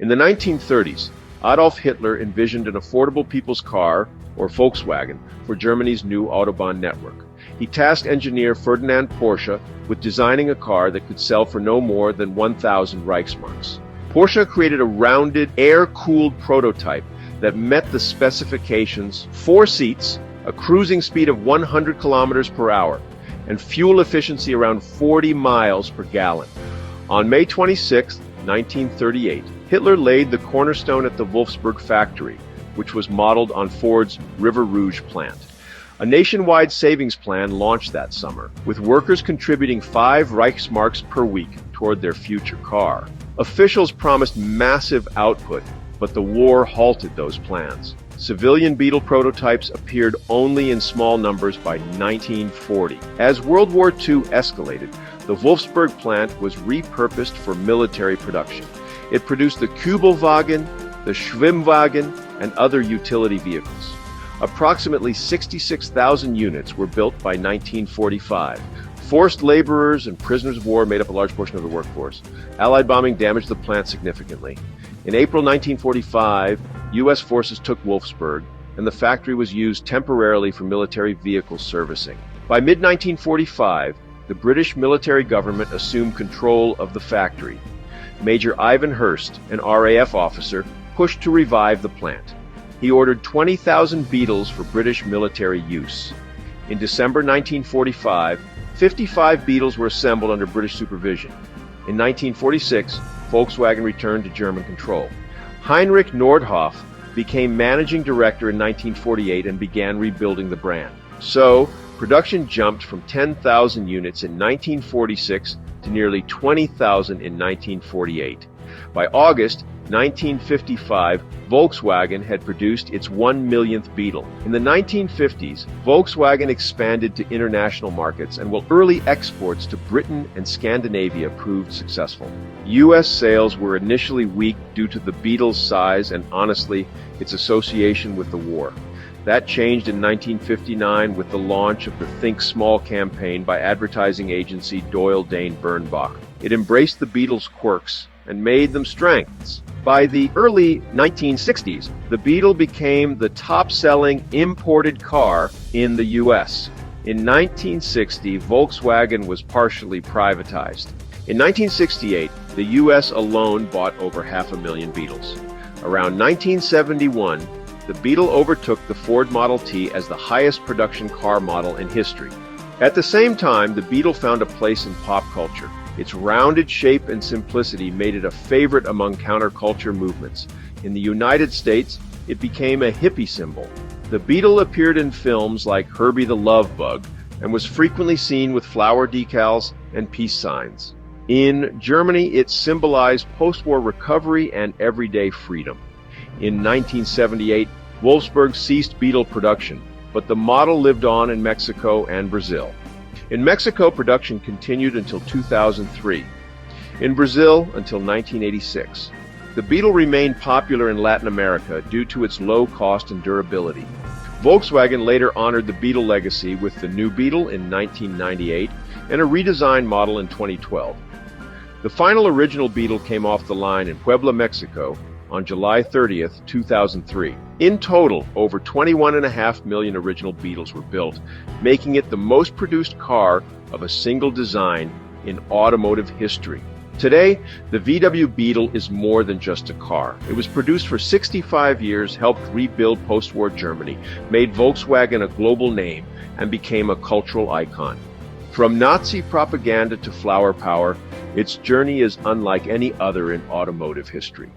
In the 1930s, Adolf Hitler envisioned an affordable people's car, or Volkswagen, for Germany's new Autobahn network. He tasked engineer Ferdinand Porsche with designing a car that could sell for no more than 1,000 Reichsmarks. Porsche created a rounded, air-cooled prototype that met the specifications: 4 seats, a cruising speed of 100 kilometers per hour, and fuel efficiency around 40 miles per gallon. On May 26, 1938, Hitler laid the cornerstone at the Wolfsburg factory, which was modeled on Ford's River Rouge plant. A nationwide savings plan launched that summer, with workers contributing 5 Reichsmarks per week toward their future car. Officials promised massive output, but the war halted those plans. Civilian Beetle prototypes appeared only in small numbers by 1940. As World War II escalated, the Wolfsburg plant was repurposed for military production. It produced the Kübelwagen, the Schwimmwagen, and other utility vehicles. Approximately 66,000 units were built by 1945. Forced laborers and prisoners of war made up a large portion of the workforce. Allied bombing damaged the plant significantly. In April 1945, U.S. forces took Wolfsburg, and the factory was used temporarily for military vehicle servicing. By mid-1945, the British military government assumed control of the factory. Major Ivan Hurst, an RAF officer, pushed to revive the plant. He ordered 20,000 Beetles for British military use. In December 1945, 55 Beetles were assembled under British supervision. In 1946, Volkswagen returned to German control. Heinrich Nordhoff became managing director in 1948 and began rebuilding the brand. So, production jumped from 10,000 units in 1946 to nearly 20,000 in 1948. By August 1955, Volkswagen had produced its 1 millionth Beetle. In the 1950s, Volkswagen expanded to international markets, and while early exports to Britain and Scandinavia proved successful. U.S. sales were initially weak due to the Beetle's size and, honestly, its association with the war. That changed in 1959 with the launch of the Think Small campaign by advertising agency Doyle Dane Bernbach. It embraced the Beetle's quirks and made them strengths. By the early 1960s, the Beetle became the top-selling imported car in the U.S. In 1960, Volkswagen was partially privatized. In 1968, the U.S. alone bought over 500,000 Beetles. Around 1971, the Beetle overtook the Ford Model T as the highest production car model in history. At the same time, the Beetle found a place in pop culture. Its rounded shape and simplicity made it a favorite among counterculture movements. In the United States, it became a hippie symbol. The Beetle appeared in films like Herbie the Love Bug and was frequently seen with flower decals and peace signs. In Germany, it symbolized post-war recovery and everyday freedom. In 1978, Wolfsburg ceased Beetle production, but the model lived on in Mexico and Brazil. In Mexico, production continued until 2003. In Brazil, until 1986. The Beetle remained popular in Latin America due to its low cost and durability. Volkswagen later honored the Beetle legacy with the new Beetle in 1998 and a redesigned model in 2012. The final original Beetle came off the line in Puebla, Mexico, on July 30th, 2003. In total, over 21.5 million original Beetles were built, making it the most produced car of a single design in automotive history. Today, the VW Beetle is more than just a car. It was produced for 65 years, helped rebuild post-war Germany, made Volkswagen a global name, and became a cultural icon. From Nazi propaganda to flower power, its journey is unlike any other in automotive history.